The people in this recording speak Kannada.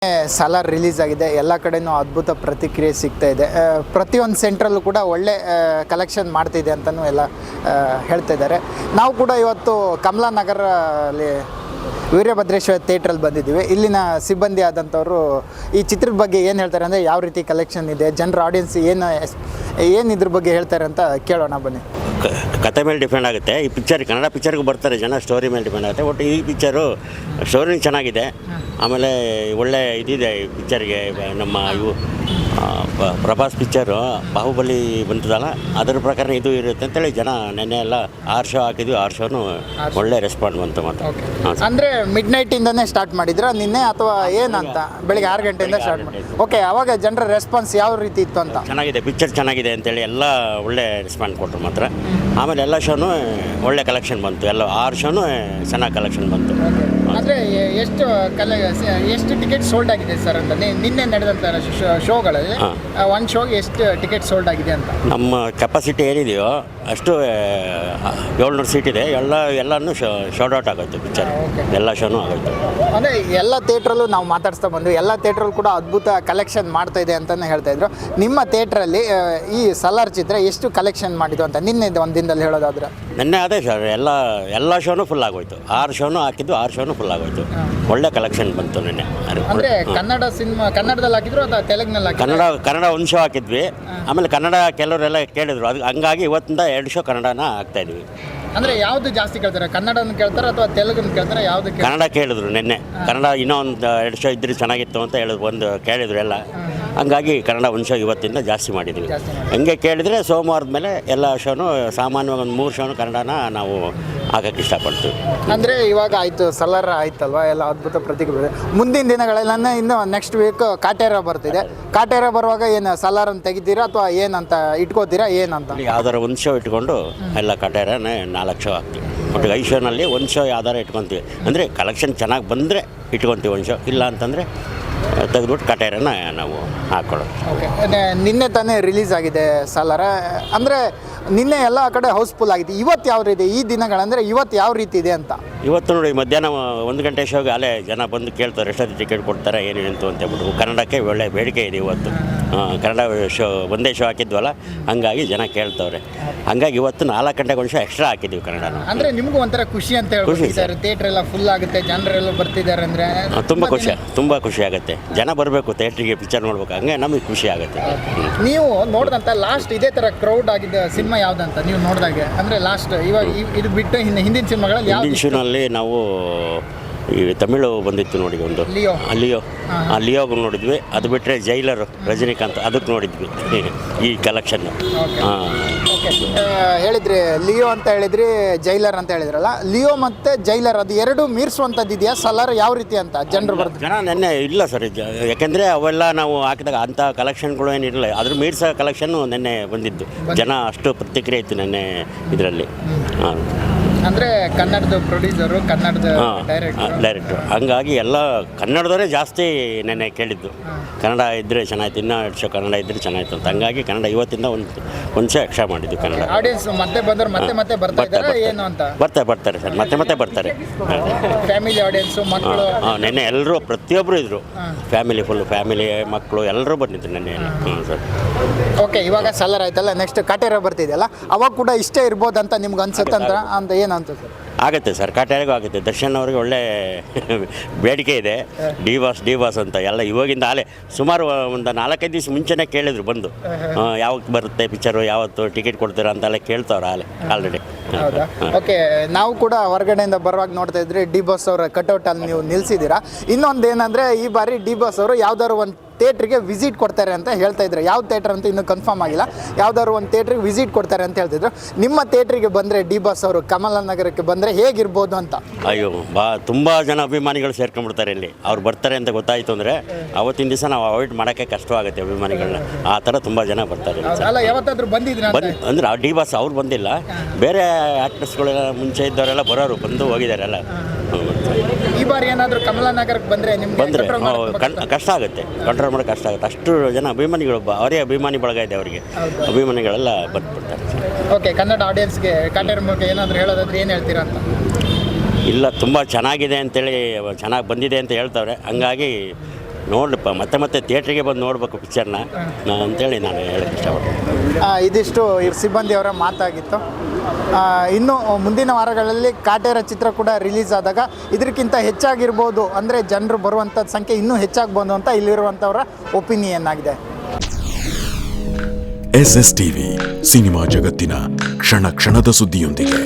ಸಾಲಾರ್ ರಿಲೀಸ್ ಆಗಿದೆ. ಎಲ್ಲ ಕಡೆನೂ ಅದ್ಭುತ ಪ್ರತಿಕ್ರಿಯೆ ಸಿಗ್ತಾ ಇದೆ. ಪ್ರತಿಯೊಂದು ಸೆಂಟ್ರಲ್ಲೂ ಕೂಡ ಒಳ್ಳೆ ಕಲೆಕ್ಷನ್ ಮಾಡ್ತಿದೆ ಅಂತಲೂ ಎಲ್ಲ ಹೇಳ್ತಾ ಇದ್ದಾರೆ. ನಾವು ಕೂಡ ಇವತ್ತು ಕಮಲಾನಗರಲ್ಲಿ ವೀರಭದ್ರೇಶ್ವರ ಥಿಯೇಟ್ರಲ್ಲಿ ಬಂದಿದ್ದೀವಿ. ಇಲ್ಲಿನ ಸಿಬ್ಬಂದಿ ಆದಂಥವರು ಈ ಚಿತ್ರದ ಬಗ್ಗೆ ಏನು ಹೇಳ್ತಾರೆ ಅಂದರೆ ಯಾವ ರೀತಿ ಕಲೆಕ್ಷನ್ ಇದೆ, ಜನರ ಆಡಿಯನ್ಸ್ ಏನು ಇದ್ರ ಬಗ್ಗೆ ಹೇಳ್ತಾರೆ ಅಂತ ಕೇಳೋಣ ಬನ್ನಿ. ಕತೆ ಮೇಲೆ ಡಿಪೆಂಡ್ ಆಗುತ್ತೆ. ಈ ಪಿಕ್ಚರ್ ಕನ್ನಡ ಪಿಕ್ಚರ್ಗೆ ಬರ್ತಾರೆ ಜನ, ಸ್ಟೋರಿ ಮೇಲೆ ಡಿಪೆಂಡ್ ಆಗುತ್ತೆ. ಒಟ್ಟು ಈ ಪಿಕ್ಚರು ಸ್ಟೋರಿ ಚೆನ್ನಾಗಿದೆ. ಆಮೇಲೆ ಒಳ್ಳೆ ಇದಿದೆ ಈ ಪಿಕ್ಚರ್ಗೆ. ನಮ್ಮ ಇವು ಪ್ರಭಾಸ್ ಪಿಕ್ಚರು ಬಾಹುಬಲಿ ಬಂತದಲ್ಲ, ಅದರ ಪ್ರಕಾರ ಇದು ಇರುತ್ತೆ ಅಂತೇಳಿ ಜನ ನೆನ್ನೆ ಎಲ್ಲ 6 ಶೋ ಹಾಕಿದ್ವಿ. 6 ಶೋನು ಒಳ್ಳೆ ರೆಸ್ಪಾಂಡ್ ಬಂತು. ಮತ್ತು ಅಂದರೆ ಮಿಡ್ ನೈಟಿಂದನೇ ಸ್ಟಾರ್ಟ್ ಮಾಡಿದ್ರ ನಿನ್ನೆ ಅಥವಾ ಏನಂತ? ಬೆಳಿಗ್ಗೆ 6 ಗಂಟೆಯಿಂದ ಸ್ಟಾರ್ಟ್ ಮಾಡಿ. ಓಕೆ, ಅವಾಗ ಜನರ ರೆಸ್ಪಾನ್ಸ್ ಯಾವ ರೀತಿ ಇತ್ತು ಅಂತ? ಚೆನ್ನಾಗಿದೆ, ಪಿಕ್ಚರ್ ಚೆನ್ನಾಗಿದೆ ಅಂತೇಳಿ ಎಲ್ಲ ಒಳ್ಳೆ ರೆಸ್ಪಾಂಡ್ ಕೊಟ್ಟರು ಮಾತ್ರ. ಆಮೇಲೆ ಎಲ್ಲ ಶೋನು ಒಳ್ಳೆ ಕಲೆಕ್ಷನ್ ಬಂತು. ಎಲ್ಲ 6 ಶೋನು ಚೆನ್ನಾಗಿ ಕಲೆಕ್ಷನ್ ಬಂತು. ಅಂದರೆ ಎಷ್ಟು ಟಿಕೆಟ್ ಸೋಲ್ಡ್ ಆಗಿದೆ ಸರ್ ಅಂತ ನಿನ್ನೆ ನಡೆದಂಥ ಶೋಗಳಲ್ಲಿ ಒಂದು ಶೋಗೆ ಎಷ್ಟು ಟಿಕೆಟ್ ಸೋಲ್ಡ್ ಆಗಿದೆ ಅಂತ? ನಮ್ಮ ಕೆಪಾಸಿಟಿ ಏನಿದೆಯೋ ಅಷ್ಟು 700 ಸೀಟ್ ಇದೆ. ಎಲ್ಲನೂ ಶೋರ್ಟ್ ಔಟ್ ಆಗೋಯ್ತು ಪಿಕ್ಚರ್. ಎಲ್ಲ ಶೋನು ಆಗೋಯ್ತು. ಅಂದರೆ ಎಲ್ಲ ಥಿಯೇಟ್ರಲ್ಲೂ ನಾವು ಮಾತಾಡ್ಸ್ತಾ ಬಂದ್ವಿ. ಎಲ್ಲ ಥಿಯೇಟ್ರಲ್ಲೂ ಕೂಡ ಅದ್ಭುತ ಕಲೆಕ್ಷನ್ ಮಾಡ್ತಾ ಇದೆ ಅಂತಲೇ ಹೇಳ್ತಾ ಇದ್ರು. ನಿಮ್ಮ ಥಿಯೇಟ್ರಲ್ಲಿ ಈ ಸಲಾರ್ ಚಿತ್ರ ಎಷ್ಟು ಕಲೆಕ್ಷನ್ ಮಾಡಿದ್ದು ಅಂತ ನಿನ್ನೆ ಒಂದು ದಿನದಲ್ಲಿ ಹೇಳೋದಾದ್ರೆ? ನಿನ್ನೆ ಅದೇ ಸರ್, ಎಲ್ಲ ಶೋನು ಫುಲ್ ಆಗೋಯ್ತು. 6 ಶೋನು ಹಾಕಿದ್ದು, 6 ಶೋನು ಫುಲ್ ಆಗೋಯ್ತು. ಒಳ್ಳೆ ಕಲೆಕ್ಷನ್ ಬಂತು ನಿನ್ನೆ. ಅಂದರೆ ಕನ್ನಡ ಸಿನಿಮಾ ಕನ್ನಡದಲ್ಲಿ ಹಾಕಿದ್ರು ಅಥವಾ ತೆಲುಗಿನಲ್ಲಿ? ಕನ್ನಡ ಒಂದು ಶೋ ಹಾಕಿದ್ವಿ. ಆಮೇಲೆ ಕನ್ನಡ ಕೆಲವರೆಲ್ಲ ಕೇಳಿದ್ರು. ಅದು ಹಂಗಾಗಿ ಇವತ್ತಿಂದ 2 ಶೋ ಕನ್ನಡನ ಹಾಕ್ತಾ ಇದ್ವಿ. ಅಂದರೆ ಯಾವುದು ಜಾಸ್ತಿ ಕೇಳ್ತಾರೆ, ಕನ್ನಡನ ಕೇಳ್ತಾರೆ ಅಥವಾ ತೆಲುಗನ್ನು ಕೇಳ್ತಾರೆ? ಯಾವುದು ಕನ್ನಡ ಕೇಳಿದ್ರು ನಿನ್ನೆ. ಕನ್ನಡ ಇನ್ನೂ ಒಂದು 2 ಶೋ ಇದ್ರೆ ಚೆನ್ನಾಗಿತ್ತು ಅಂತ ಹೇಳಿದ್ರು. ಒಂದು ಕೇಳಿದ್ರು ಎಲ್ಲ. ಹಂಗಾಗಿ ಕನ್ನಡ ಒಂದು ಶೋ ಇವತ್ತಿಂದ ಜಾಸ್ತಿ ಮಾಡಿದ್ವಿ. ಹಂಗೆ ಕೇಳಿದರೆ ಸೋಮವಾರದ ಮೇಲೆ ಎಲ್ಲ ಶೋನು ಸಾಮಾನ್ಯವಾಗಿ ಒಂದು 3 ಶೋನು ಕನ್ನಡನ ನಾವು ಹಾಕೋಕ್ಕೆ ಇಷ್ಟಪಡ್ತೀವಿ. ಅಂದರೆ ಇವಾಗ ಆಯಿತು, ಸಲಾರ್ ಆಯ್ತಲ್ವ, ಎಲ್ಲ ಅದ್ಭುತ ಪ್ರತಿಕ್ರಿಯೆ. ಮುಂದಿನ ದಿನಗಳಲ್ಲೇ ಇನ್ನು ನೆಕ್ಸ್ಟ್ ವೀಕ್ ಕಾಟೇರ ಬರ್ತಿದೆ. ಕಾಟೇರ ಬರುವಾಗ ಏನು ಸಲಾರನ್ನು ತೆಗಿತೀರಾ ಅಥವಾ ಏನಂತ ಇಟ್ಕೋತೀರಾ, ಏನಂತ? ಯಾವ್ದಾರ ಒಂದು ಶೋ ಇಟ್ಕೊಂಡು ಎಲ್ಲ ಕಾಟೇರನೇ 4 ಶೋ ಹಾಕ್ತೀವಿ. ಒಟ್ಟಿಗೆ 5 ಶೋನಲ್ಲಿ ಒಂದು ಶೋ ಯಾವ್ದಾರ ಇಟ್ಕೊತೀವಿ. ಅಂದರೆ ಕಲೆಕ್ಷನ್ ಚೆನ್ನಾಗಿ ಬಂದರೆ ಇಟ್ಕೊತೀವಿ ಒಂದು ಶೋ, ಇಲ್ಲ ಅಂತಂದರೆ ತೆಗೆದ್ಬಿಟ್ಟು ಕಟೇರನ್ನ ನಾವು ಹಾಕ್ಕೊಳ್ಳೋದು. ಓಕೆ, ನಿನ್ನೆ ತಾನೇ ರಿಲೀಸ್ ಆಗಿದೆ ಸಲಾರ. ಅಂದರೆ ನಿನ್ನೆ ಎಲ್ಲ ಕಡೆ ಹೌಸ್ಫುಲ್ ಆಗಿದೆ. ಇವತ್ತು ಯಾವ ರೀತಿ ಈ ದಿನಗಳಂದರೆ ಇವತ್ತು ಯಾವ ರೀತಿ ಇದೆ ಅಂತ? ಇವತ್ತು ನೋಡಿ, ಮಧ್ಯಾಹ್ನ 1 ಗಂಟೆ ಶೋಗೆ ಅಲ್ಲೇ ಜನ ಬಂದು ಕೇಳ್ತಾರೆ ಎಷ್ಟೊತ್ತು ಟಿಕೆಟ್ ಕೊಡ್ತಾರೆ ಏನೇನು ಅಂತ ಹೇಳ್ಬಿಟ್ಟು. ಕನ್ನಡಕ್ಕೆ ಒಳ್ಳೆ ಬೇಡಿಕೆ ಇದೆ ಇವತ್ತು. ಕನ್ನಡ ಶೋ ಒಂದೇ ಶೋ ಹಾಕಿದ್ವಲ್ಲ, ಹಂಗಾಗಿ ಜನ ಕೇಳ್ತವ್ರೆ. ಹಂಗಾಗಿ ಇವತ್ತು 4 ಗಂಟೆಗೆ ಒಂದು ಶೋ ಎಕ್ಸ್ಟ್ರಾ ಹಾಕಿದ್ದೀವಿ ಕನ್ನಡ. ಅಂದರೆ ನಿಮಗೂ ಒಂಥರ ಖುಷಿ ಅಂತ ಹೇಳ್ಬೋದು ಸರ್. ಥಿಯೇಟ್ರ್ ಎಲ್ಲ ಫುಲ್ ಆಗುತ್ತೆ, ಜನರೆಲ್ಲ ಬರ್ತಿದ್ದಾರೆ ಅಂದರೆ ತುಂಬ ಖುಷಿ ಆಗುತ್ತೆ. ಜನ ಬರಬೇಕು ಥಿಯೇಟ್ರಿಗೆ ಪಿಕ್ಚರ್ ನೋಡ್ಬೇಕು, ಹಂಗೆ ನಮಗೆ ಖುಷಿ ಆಗುತ್ತೆ. ನೀವು ನೋಡಿದಂಥ ಲಾಸ್ಟ್ ಇದೇ ಥರ ಕ್ರೌಡ್ ಆಗಿದ್ದ ಸಿನಿಮಾ ಯಾವುದಂತ ನೀವು ನೋಡಿದಾಗೆ? ಅಂದರೆ ಲಾಸ್ಟ್ ಇವಾಗ ಇದು ಬಿಟ್ಟು ಹಿಂದಿನ ಸಿನಿಮಾಗಳಲ್ಲಿ ಹಿಂದಿನ ನಾವು ಈ ತಮಿಳು ಬಂದಿತ್ತು ನೋಡಿ, ಒಂದು ಲಿಯೋ ನೋಡಿದ್ವಿ. ಅದು ಬಿಟ್ಟರೆ ಜೈಲರು ರಜನಿಕಾಂತ್, ಅದಕ್ಕೆ ನೋಡಿದ್ವಿ ಈ ಕಲೆಕ್ಷನ್. ಹೇಳಿದ್ರಿ ಲಿಯೋ ಅಂತ ಹೇಳಿದ್ರಿ, ಜೈಲರ್ ಅಂತ ಹೇಳಿದ್ರಲ್ಲ. ಲಿಯೋ ಮತ್ತು ಜೈಲರ್ ಅದು ಎರಡು ಮೀರಿಸುವಂಥದ್ದು ಇದೆಯಾ ಸಲಾರ್ ಯಾವ ರೀತಿ ಅಂತ ಜನರು ಬರ್ತಾರೆ? ಜನ ನೆನ್ನೆ ಇಲ್ಲ ಸರ್, ಯಾಕೆಂದರೆ ಅವೆಲ್ಲ ನಾವು ಹಾಕಿದಾಗ ಅಂಥ ಕಲೆಕ್ಷನ್ಗಳು ಏನಿರಲಿಲ್ಲ. ಅದ್ರ ಮೀರ್ಸೋ ಕಲೆಕ್ಷನ್ನು ನೆನ್ನೆ ಬಂದಿದ್ದು. ಜನ ಅಷ್ಟು ಪ್ರತಿಕ್ರಿಯೆ ಇತ್ತು ನೆನ್ನೆ ಇದರಲ್ಲಿ. ಅಂದರೆ ಕನ್ನಡದ ಪ್ರೊಡ್ಯೂಸರು, ಕನ್ನಡದ ಡೈರೆಕ್ಟ್ರು, ಹಂಗಾಗಿ ಎಲ್ಲ ಕನ್ನಡದವರೇ ಜಾಸ್ತಿ ನೆನ್ನೆ ಕೇಳಿದ್ದು. ಕನ್ನಡ ಇದ್ದರೆ ಚೆನ್ನಾಗಿತ್ತು, ಇನ್ನೂ 2 ಶೋ ಕನ್ನಡ ಇದ್ದರೆ ಚೆನ್ನಾಗಿತ್ತು ಅಂತ. ಹಂಗಾಗಿ ಕನ್ನಡ ಇವತ್ತಿಂದ ಒಂದು ಶೋ ಎಕ್ಸ್ಟ್ರಾ ಮಾಡಿದ್ದು. ಕನ್ನಡ ಆಡಿಯನ್ಸ್ ಮತ್ತೆ ಬಂದರು, ಮತ್ತೆ ಬರ್ತಾರೆ ಏನು ಅಂತ? ಬರ್ತಾರೆ ಸರ್, ಮತ್ತೆ ಬರ್ತಾರೆ. ಫ್ಯಾಮಿಲಿ ಆಡಿಯನ್ಸು, ಮಕ್ಕಳು ನೆನ್ನೆ ಎಲ್ಲರೂ ಪ್ರತಿಯೊಬ್ಬರು ಇದ್ದರು. ಫ್ಯಾಮಿಲಿ ಮಕ್ಕಳು ಎಲ್ಲರೂ ಬಂದಿದ್ರು ನೆನ್ನೆ. ಸರ್. ಓಕೆ, ಇವಾಗ ಸಲಾರ್ ಆಯ್ತಲ್ಲ, ನೆಕ್ಸ್ಟ್ ಕಾಟೇರ ಬರ್ತಿದೆಯಲ್ಲ, ಅವಾಗ ಕೂಡ ಇಷ್ಟೇ ಇರ್ಬೋದಂತ ನಿಮ್ಗೆ ಅನ್ಸುತ್ತಂತ ಅಂತ ಏನಂತ ಸರ್? ಆಗುತ್ತೆ ಸರ್, ಕಾಟೇರಿಗೂ ಆಗುತ್ತೆ. ದರ್ಶನ್ ಅವ್ರಿಗೆ ಒಳ್ಳೆ ಬೇಡಿಕೆ ಇದೆ. ಡಿ ಬಾಸ್ ಅಂತ ಎಲ್ಲ ಇವಾಗಿಂದ ಆಲೆ ಸುಮಾರು ಒಂದು 4-5 ದಿವಸ ಮುಂಚೆನೇ ಕೇಳಿದ್ರು ಬಂದು, ಯಾವತ್ತು ಬರುತ್ತೆ ಪಿಕ್ಚರು, ಯಾವತ್ತು ಟಿಕೆಟ್ ಕೊಡ್ತೀರಾ ಅಂತೆಲ್ಲ ಕೇಳ್ತಾವ್ರೆ ಆಲ್ರೆಡಿ. ಓಕೆ, ನಾವು ಕೂಡ ಹೊರಗಡೆಯಿಂದ ಬರುವಾಗ ನೋಡ್ತಾ ಇದ್ರಿ ಡಿ ಬಾಸ್ ಅವರ ಕಟೌಟ್ ಅಲ್ಲಿ ನೀವು ನಿಲ್ಸಿದ್ದೀರಾ. ಇನ್ನೊಂದು ಏನಂದರೆ, ಈ ಬಾರಿ ಡಿ ಬಾಸ್ ಅವರು ಯಾವ್ದಾದ್ರು ಒಂದು ಥಿಯೇಟ್ರಿಗೆ ವಿಸಿಟ್ ಕೊಡ್ತಾರೆ ಅಂತ ಹೇಳ್ತಾ ಇದ್ರು. ಯಾವ ಥಿಯೇಟ್ರ್ ಅಂತ ಇನ್ನೂ ಕನ್ಫರ್ಮ್ ಆಗಿಲ್ಲ. ಯಾವ್ದಾದ್ರು ಒಂದು ಥಿಯೇಟ್ರಿಗೆ ವಿಸಿಟ್ ಕೊಡ್ತಾರೆ ಅಂತ ಹೇಳ್ತಿದ್ರು. ನಿಮ್ಮ ಥಿಯೇಟ್ರಿಗೆ ಬಂದರೆ ಡಿ ಬಾಸ್ ಅವರು ಕಮಲಾನಗರಕ್ಕೆ ಬಂದರೆ ಹೇಗಿರ್ಬೋದು ಅಂತ? ಅಯ್ಯೋ ತುಂಬ ಜನ ಅಭಿಮಾನಿಗಳು ಸೇರ್ಕೊಂಡ್ಬಿಡ್ತಾರೆ ಇಲ್ಲಿ. ಅವ್ರು ಬರ್ತಾರೆ ಅಂತ ಗೊತ್ತಾಯಿತು ಅಂದರೆ ಅವತ್ತಿನ ದಿವಸ ನಾವು ಅವಾಯ್ಡ್ ಮಾಡೋಕ್ಕೆ ಕಷ್ಟವಾಗುತ್ತೆ ಅಭಿಮಾನಿಗಳನ್ನ. ಆ ಥರ ತುಂಬ ಜನ ಬರ್ತಾರೆ. ಯಾವತ್ತಾದ್ರೂ ಬಂದಿದ್ರೆ ಅಂದರೆ ಡಿ ಬಾಸ್ ಅವ್ರು ಬಂದಿಲ್ಲ, ಬೇರೆ ಆ್ಯಕ್ಟರ್ಸ್ಗಳೆಲ್ಲ ಮುಂಚೆ ಇದ್ದವರೆಲ್ಲ ಬರೋರು ಬಂದು ಹೋಗಿದ್ದಾರೆ ಎಲ್ಲ. ಈ ಬಾರಿ ಏನಾದರೂ ಕಮಲಾನಗರಕ್ಕೆ ಬಂದರೆ ಕಷ್ಟ ಆಗುತ್ತೆ, ಕಂಟ್ರೋಲ್ ಮಾಡೋಕ್ಕೆ ಕಷ್ಟ ಆಗುತ್ತೆ. ಅಷ್ಟು ಜನ ಅಭಿಮಾನಿಗಳು, ಅವರೇ ಅಭಿಮಾನಿ ಬಳಗ ಇದೆ ಅವರಿಗೆ, ಅಭಿಮಾನಿಗಳೆಲ್ಲ ಬಂದ್ಬಿಡ್ತಾರೆ. ಓಕೆ, ಕನ್ನಡ ಆಡಿಯನ್ಸ್ಗೆ ಕಾಟೇರ ಮೂಲಕ ಏನಾದರೂ ಹೇಳೋದಾದ್ರೆ ಏನು ಹೇಳ್ತೀರಾ ಅಂತ? ಇಲ್ಲ, ತುಂಬ ಚೆನ್ನಾಗಿದೆ ಅಂತೇಳಿ, ಚೆನ್ನಾಗಿ ಬಂದಿದೆ ಅಂತ ಹೇಳ್ತವ್ರೆ. ಹಂಗಾಗಿ ಮತ್ತೆ ಮತ್ತೆ ಥಿಯೇಟ್ರಿಗೆ ಬಂದು ನೋಡಬೇಕು ಪಿಕ್ಚರ್ನ ಅಂತೇಳಿ ನಾನು ಹೇಳಕ್ಕೆ ಇಷ್ಟಪಡ್ತೀನಿ. ಇದಿಷ್ಟು ಸಿಬ್ಬಂದಿಯವರ ಮಾತಾಗಿತ್ತು. ಇನ್ನು ಮುಂದಿನ ವಾರಗಳಲ್ಲಿ ಕಾಟೇರ ಚಿತ್ರ ಕೂಡ ರಿಲೀಸ್ ಆದಾಗ ಇದಕ್ಕಿಂತ ಹೆಚ್ಚಾಗಿರ್ಬೋದು, ಅಂದರೆ ಜನರು ಬರುವಂಥ ಸಂಖ್ಯೆ ಇನ್ನೂ ಹೆಚ್ಚಾಗ್ಬೋದು ಅಂತ ಇಲ್ಲಿರುವಂಥವರ ಒಪಿನಿಯನ್ ಆಗಿದೆ. SS ಟಿವಿ, ಸಿನಿಮಾ ಜಗತ್ತಿನ ಕ್ಷಣ ಕ್ಷಣದ ಸುದ್ದಿಯೊಂದಿಗೆ.